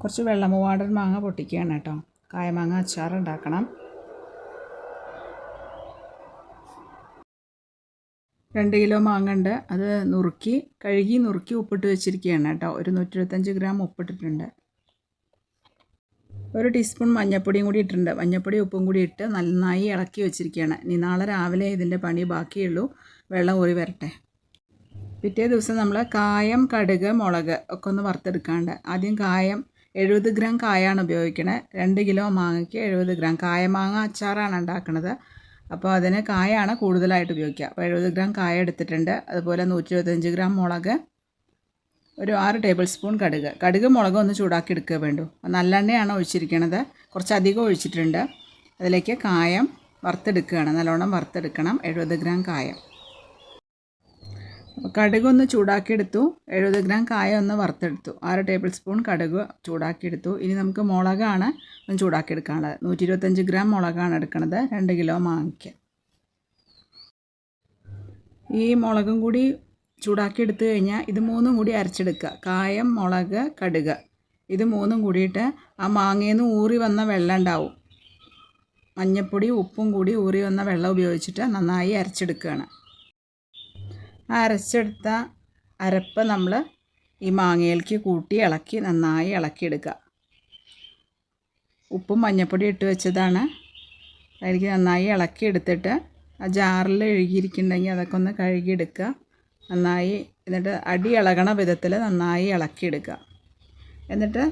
കുറച്ച് വെള്ളമൂവാണ്ടൻ മാങ്ങ പൊട്ടിക്കുകയാണ് കേട്ടോ. കായമാങ്ങ അച്ചാർ ഉണ്ടാക്കണം. 2 കിലോ മാങ്ങ ഉണ്ട്. അത് കഴുകി നുറുക്കി ഉപ്പിട്ട് വെച്ചിരിക്കുകയാണ് കേട്ടോ. ഒരു 125 ഗ്രാം ഉപ്പിട്ടിട്ടുണ്ട്. 1 ടീസ്പൂൺ മഞ്ഞൾപ്പൊടിയും കൂടി ഇട്ടിട്ടുണ്ട്. മഞ്ഞൾപ്പൊടി ഉപ്പും കൂടി ഇട്ട് നന്നായി ഇളക്കി വെച്ചിരിക്കുകയാണ്. ഇനി നാളെ രാവിലെ ഇതിൻ്റെ പണി ബാക്കിയുള്ളൂ. വെള്ളം ഊറി വരട്ടെ. പിറ്റേ ദിവസം നമ്മൾ കായം, കടുക്, മുളക് ഒക്കെ ഒന്ന് വറുത്തെടുക്കാണ്ട്. ആദ്യം കായം 70 ഗ്രാം കായാണ് ഉപയോഗിക്കണത്. 2 കിലോ മാങ്ങയ്ക്ക് 70 ഗ്രാം. കായമാങ്ങ അച്ചാറാണ് ഉണ്ടാക്കുന്നത്. അപ്പോൾ അതിന് കായാണ് കൂടുതലായിട്ട് ഉപയോഗിക്കുക. അപ്പോൾ 70 ഗ്രാം കായ എടുത്തിട്ടുണ്ട്. അതുപോലെ 125 ഗ്രാം മുളക്, ഒരു 6 ടേബിൾ സ്പൂൺ കടുക് മുളകും ഒന്ന് ചൂടാക്കി എടുക്കുക വേണ്ടു. നല്ലെണ്ണയാണ് ഒഴിച്ചിരിക്കുന്നത്. കുറച്ചധികം ഒഴിച്ചിട്ടുണ്ട്. അതിലേക്ക് കായം വറുത്തെടുക്കുകയാണ്. നല്ലോണം വറുത്തെടുക്കണം. 70 ഗ്രാം കായം. കടുകൊന്ന് ചൂടാക്കിയെടുത്തു. 70 ഗ്രാം കായ ഒന്ന് വറുത്തെടുത്തു. 6 ടേബിൾ സ്പൂൺ കടുക് ചൂടാക്കിയെടുത്തു. ഇനി നമുക്ക് മുളകാണ് ഒന്ന് ചൂടാക്കിയെടുക്കാനുള്ളത്. 125 ഗ്രാം മുളകാണ് എടുക്കുന്നത് 2 കിലോ മാങ്ങയ്ക്ക്. ഈ മുളകും കൂടി ചൂടാക്കിയെടുത്ത് കഴിഞ്ഞാൽ ഇത് മൂന്നും കൂടി അരച്ചെടുക്കുക. കായം, മുളക്, കടുക് ഇത് മൂന്നും കൂടിയിട്ട് ആ മാങ്ങയിൽ നിന്ന് ഊറി വന്ന വെള്ളം ഉണ്ടാവും. മഞ്ഞൾപ്പൊടി ഉപ്പും കൂടി ഊറി വന്ന വെള്ളം ഉപയോഗിച്ചിട്ട് നന്നായി അരച്ചെടുക്കുകയാണ്. ആ അരച്ചെടുത്ത അരപ്പ് നമ്മൾ ഈ മാങ്ങയിലേക്ക് കൂട്ടി ഇളക്കി നന്നായി ഇളക്കിയെടുക്കുക. ഉപ്പും മഞ്ഞൾപ്പൊടി ഇട്ട് വെച്ചതാണ്. അതിലേക്ക് നന്നായി ഇളക്കിയെടുത്തിട്ട് ആ ജാറിൽ എഴുകിയിരിക്കുന്നുണ്ടെങ്കിൽ അതൊക്കെ ഒന്ന് കഴുകിയെടുക്കുക നന്നായി. എന്നിട്ട് അടി ഇളകണ വിധത്തിൽ നന്നായി ഇളക്കിയെടുക്കുക. എന്നിട്ട്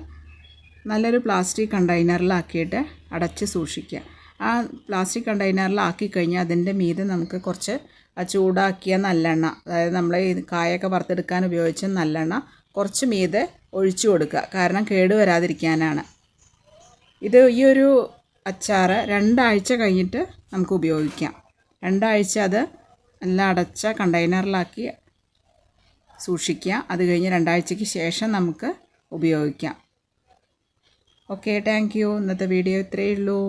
നല്ലൊരു പ്ലാസ്റ്റിക് കണ്ടെയ്നറിലാക്കിയിട്ട് അടച്ച് സൂക്ഷിക്കുക. ആ പ്ലാസ്റ്റിക് കണ്ടെയ്നറിലാക്കി കഴിഞ്ഞാൽ അതിൻ്റെ മീതെ നമുക്ക് കുറച്ച് ചൂടാക്കിയ നല്ലെണ്ണ, അതായത് നമ്മൾ ഈ കായൊക്കെ വറുത്തെടുക്കാൻ ഉപയോഗിച്ച നല്ലെണ്ണ കുറച്ച് മീതെ ഒഴിച്ചു കൊടുക്കുക. കാരണം കേട് വരാതിരിക്കാനാണ്. ഈ ഒരു അച്ചാർ 2 ആഴ്ച കഴിഞ്ഞിട്ട് നമുക്ക് ഉപയോഗിക്കാം. 2 ആഴ്ച അത് എല്ലാം അടച്ച കണ്ടെയ്നറിലാക്കി സൂക്ഷിക്കുക. അത് കഴിഞ്ഞ് 2 ആഴ്ചയ്ക്ക് ശേഷം നമുക്ക് ഉപയോഗിക്കാം. Okay, thank you. ഇന്നത്തെ വീഡിയോ ഇത്രയേ ഉള്ളൂ.